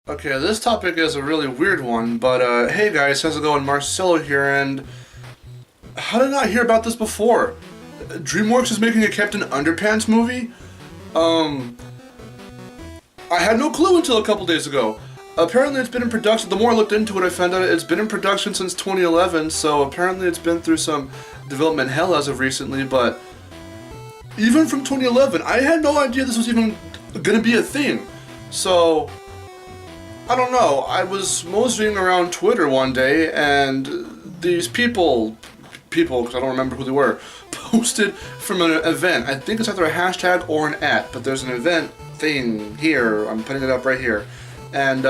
Okay, this topic is a really weird one, but hey guys, how's it going? Marcelo here, and how did I not hear about this before? Dreamworks is making a Captain Underpants movie? Um, I had no clue until a couple days ago. Apparently it's been in production, the more I looked into it I found out it's been in production since 2011, so apparently it's been through some development hell as of recently, but even from 2011, I had no idea this was even gonna be a thing. So, I don't know, I was moseying around Twitter one day and these people, because I don't remember who they were, posted from an event. I think it's either a hashtag or an @ but there's an event thing here. I'm putting it up right here. And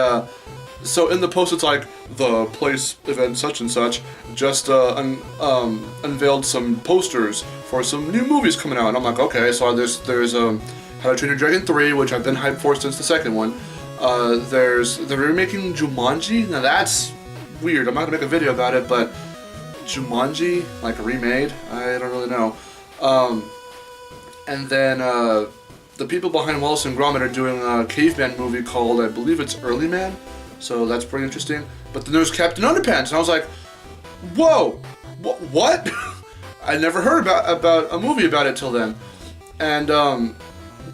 so in the post it's like, the place event such and such just unveiled some posters for some new movies coming out. And I'm like, okay, so there's How to Train Your Dragon 3, which I've been hyped for since the second one. They're remaking Jumanji. Now that's weird. I'm not gonna make a video about it, but Jumanji, like remade, I don't really know. And then the people behind Wallace and Gromit are doing a caveman movie called, I believe it's Early Man, so that's pretty interesting. But then there's Captain Underpants, and I was like, whoa, what? I never heard about a movie about it till then, and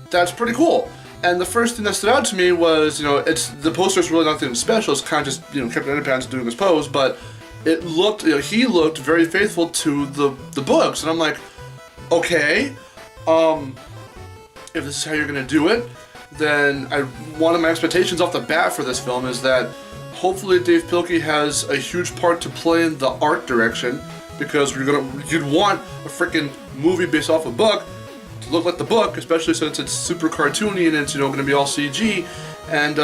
that's pretty cool. And the first thing that stood out to me was, it's the poster's really nothing special. It's kind of just, Captain Underpants doing his pose, but it looked, he looked very faithful to the books, and I'm like, okay, if this is how you're gonna do it, then one of my expectations off the bat for this film is that hopefully Dave Pilkey has a huge part to play in the art direction, because you'd want a freaking movie based off a book to look like the book, especially since it's super cartoony and it's going to be all CG. And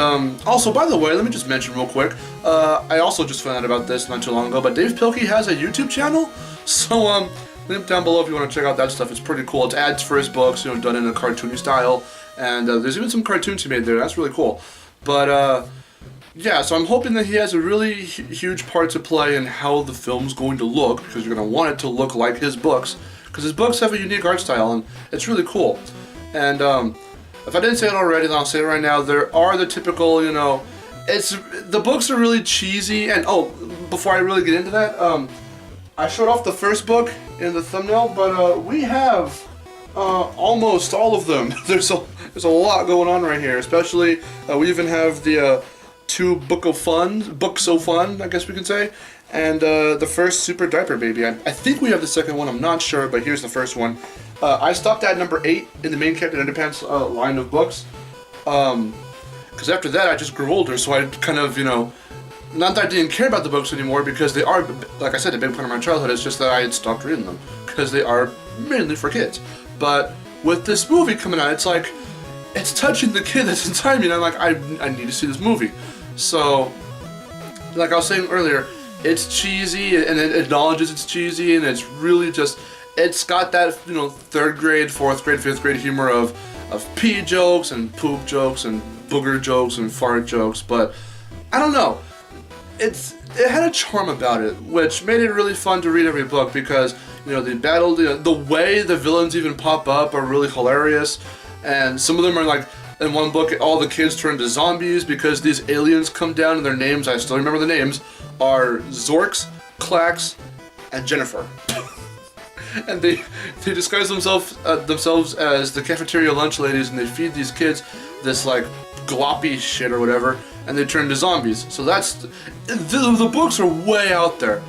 also, by the way, let me just mention real quick, I also just found out about this not too long ago, but Dave Pilkey has a YouTube channel, so link down below if you want to check out that stuff. It's pretty cool. It's ads for his books, done in a cartoony style, and there's even some cartoons he made there. That's really cool. But yeah, so I'm hoping that he has a really huge part to play in how the film's going to look, because you're going to want it to look like his books, because his books have a unique art style, and it's really cool. And if I didn't say it already, then I'll say it right now. There are the typical, the books are really cheesy, and before I really get into that, I showed off the first book in the thumbnail, but we have almost all of them. There's a lot going on right here, especially we even have the two Books So Fun, I guess we can say, and the first Super Diaper Baby. I think we have the second one, I'm not sure, but here's the first one. I stopped at number 8 in the main Captain Underpants line of books, because after that I just grew older, so I kind of, not that I didn't care about the books anymore, because they are, like I said, a big part of my childhood. It's just that I had stopped reading them, because they are mainly for kids. But with this movie coming out, it's like, it's touching the kid that's inside me, and I'm like, I need to see this movie. So, like I was saying earlier, it's cheesy, and it acknowledges it's cheesy, and it's really just, it's got that, 3rd grade, 4th grade, 5th grade humor of pee jokes, and poop jokes, and booger jokes, and fart jokes, but I don't know. It had a charm about it, which made it really fun to read every book, because, the battle, the way the villains even pop up are really hilarious, and some of them are like, in one book, all the kids turn to zombies because these aliens come down, and their names, I still remember the names, are Zorks, Clax, and Jennifer. And they disguise themselves as the cafeteria lunch ladies, and they feed these kids this like gloppy shit or whatever, and they turn to zombies. So that's the books are way out there,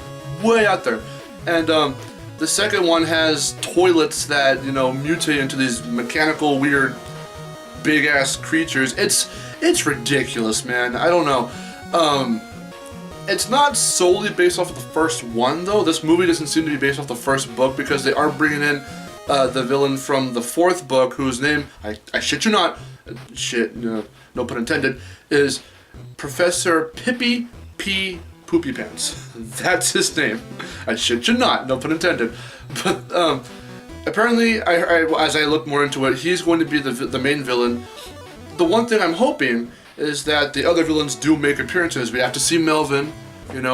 and the second one has toilets that mutate into these mechanical weird big ass creatures. It's ridiculous, man. I don't know. It's not solely based off of the first one, though. This movie doesn't seem to be based off the first book, because they are bringing in the villain from the 4th book, whose name, I shit you not, no pun intended, is Professor Pippy P. Poopy Pants. That's his name. I shit you not, no pun intended. But apparently, as I look more into it, he's going to be the main villain. The one thing I'm hoping is that the other villains do make appearances. We have to see Melvin.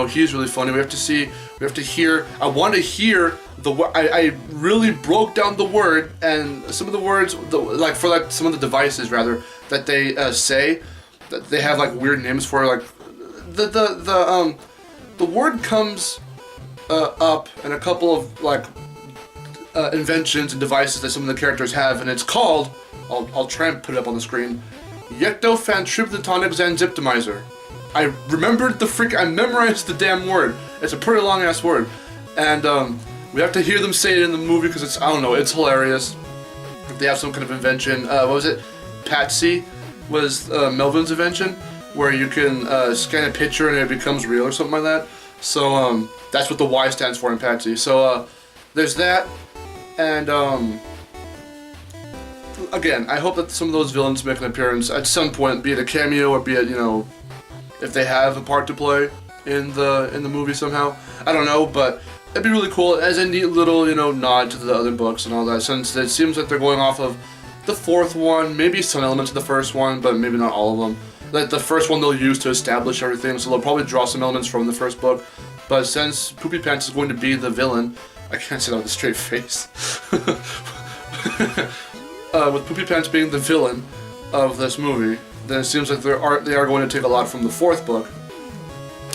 He's really funny. We have to hear. I want to hear I really broke down the word, and some of the words, some of the devices rather that they say. they have like weird names for like the word comes up in a couple of like inventions and devices that some of the characters have, and it's called, I'll try and put it up on the screen, Yectophantriptonic Zanziptomizer. I memorized the damn word. It's a pretty long ass word, and we have to hear them say it in the movie because it's, I don't know, it's hilarious. They have some kind of invention. What was it? Patsy was Melvin's invention, where you can scan a picture and it becomes real or something like that. So that's what the Y stands for in Patsy. So there's that, and again, I hope that some of those villains make an appearance at some point, be it a cameo or be it, you know, if they have a part to play in the movie somehow. I don't know, but it'd be really cool as a neat little, you know, nod to the other books and all that, since it seems like they're going off of the fourth one, maybe some elements of the first one, but maybe not all of them. Like the first one they'll use to establish everything, so they'll probably draw some elements from the first book. But since Poopy Pants is going to be the villain, I can't say that with a straight face. With Poopy Pants being the villain of this movie, then it seems like they are going to take a lot from the fourth book.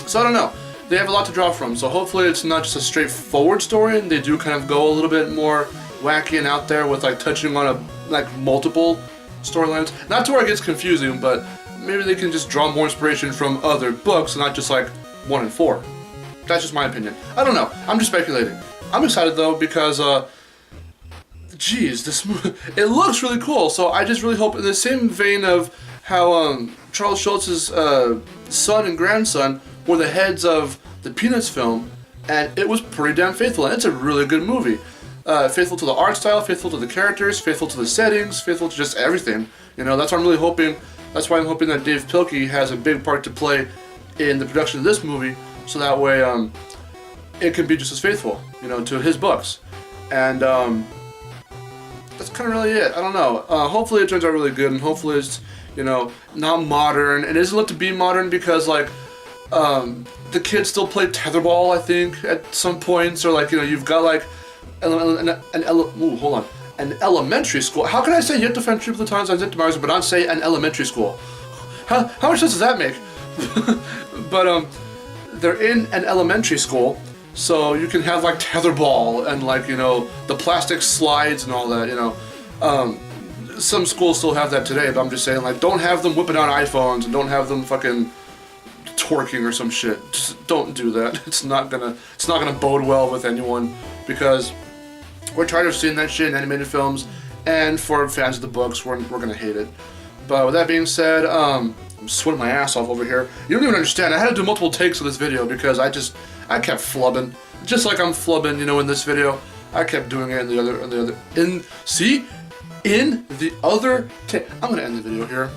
So I don't know. They have a lot to draw from, so hopefully it's not just a straightforward story, and they do kind of go a little bit more wacky and out there with like touching on multiple storylines. Not to where it gets confusing, but maybe they can just draw more inspiration from other books and not just like 1 and 4. That's just my opinion. I don't know. I'm just speculating. I'm excited though because geez, this movie, it looks really cool. So I just really hope, in the same vein of how Charles Schultz's son and grandson were the heads of the Peanuts film, and it was pretty damn faithful, and it's a really good movie. Faithful to the art style, faithful to the characters, faithful to the settings, faithful to just everything. You know, that's what I'm really hoping. That's why I'm hoping that Dave Pilkey has a big part to play in the production of this movie, so that way it can be just as faithful, you know, to his books. And that's kind of really it. I don't know. Hopefully it turns out really good, and hopefully it's, you know, not modern. It isn't looked to be modern because like the kids still play tetherball, I think, at some points, or like, you know, you've got like an elementary school. How can I say Yectophantriptonic Zanziptomizer but not say an elementary school? How much sense does that make? But they're in an elementary school, so you can have like tetherball and like, you know, the plastic slides and all that, you know. Some schools still have that today, but I'm just saying, like, don't have them whipping out iPhones and don't have them fucking twerking or some shit. Just don't do that. It's not gonna bode well with anyone, because we're tired of seeing that shit in animated films, and for fans of the books, we're gonna hate it. But with that being said, I'm sweating my ass off over here. You don't even understand. I had to do multiple takes of this video because I kept flubbing, just like I'm flubbing, you know, in this video. I kept doing it in the other take. I'm gonna end the video here.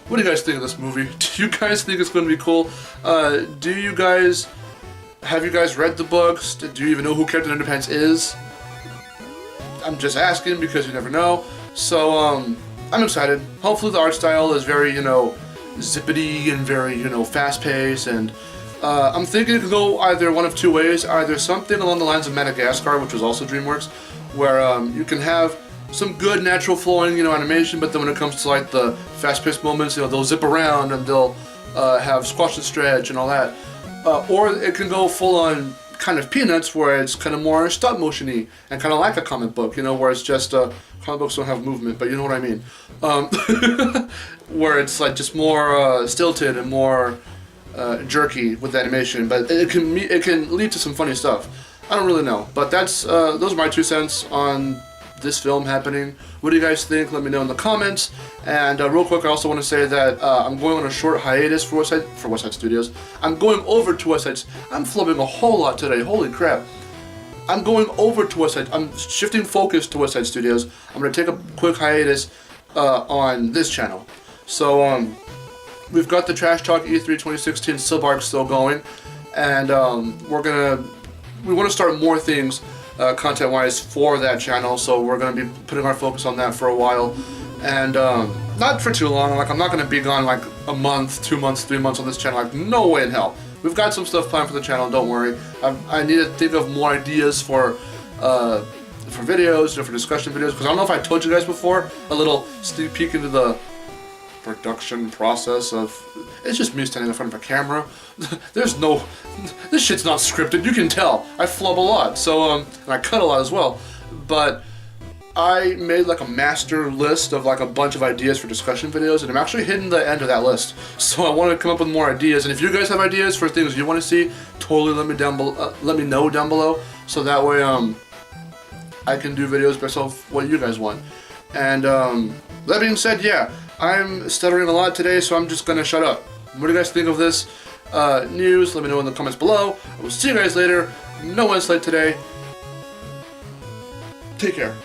What do you guys think of this movie? Do you guys think it's going to be cool? Have you guys read the books? Do you even know who Captain Underpants is? I'm just asking because you never know. So, I'm excited. Hopefully the art style is very, you know, zippity and very, you know, fast-paced, and I'm thinking it could go either one of two ways. Either something along the lines of Madagascar, which was also Dreamworks, where you can have some good natural flowing, you know, animation, but then when it comes to like the fast-paced moments, you know, they'll zip around and they'll have squash and stretch and all that. Or it can go full-on kind of Peanuts, where it's kind of more stop-motion-y and kind of like a comic book, you know, where it's just comic books don't have movement, but you know what I mean. Where it's like just more stilted and more jerky with the animation, but it can lead to some funny stuff. I don't really know, but that's those are my 2 cents on this film happening. What do you guys think? Let me know in the comments. And real quick, I also want to say that I'm going on a short hiatus for West Side Studios. I'm going over to West Side. I'm flubbing a whole lot today. Holy crap! I'm going over to West Side. I'm shifting focus to West Side Studios. I'm going to take a quick hiatus on this channel. So we've got the Trash Talk E3 2016 sub arc still going, and we want to start more things content-wise for that channel, so we're going to be putting our focus on that for a while, and not for too long. Like, I'm not going to be gone like a month, 2 months, 3 months on this channel. Like, no way in hell. We've got some stuff planned for the channel, don't worry. I need to think of more ideas for videos, you know, for discussion videos, because I don't know if I told you guys before, a little sneak peek into the production process of, it's just me standing in front of a camera. There's no, this shit's not scripted, you can tell. I flub a lot, so, and I cut a lot as well. But I made like a master list of like a bunch of ideas for discussion videos, and I'm actually hitting the end of that list. So I want to come up with more ideas, and if you guys have ideas for things you want to see, totally let me know down below, so that way I can do videos based off what you guys want. And that being said, yeah, I'm stuttering a lot today, so I'm just gonna shut up. What do you guys think of this news? Let me know in the comments below. I will see you guys later. No one's late today. Take care.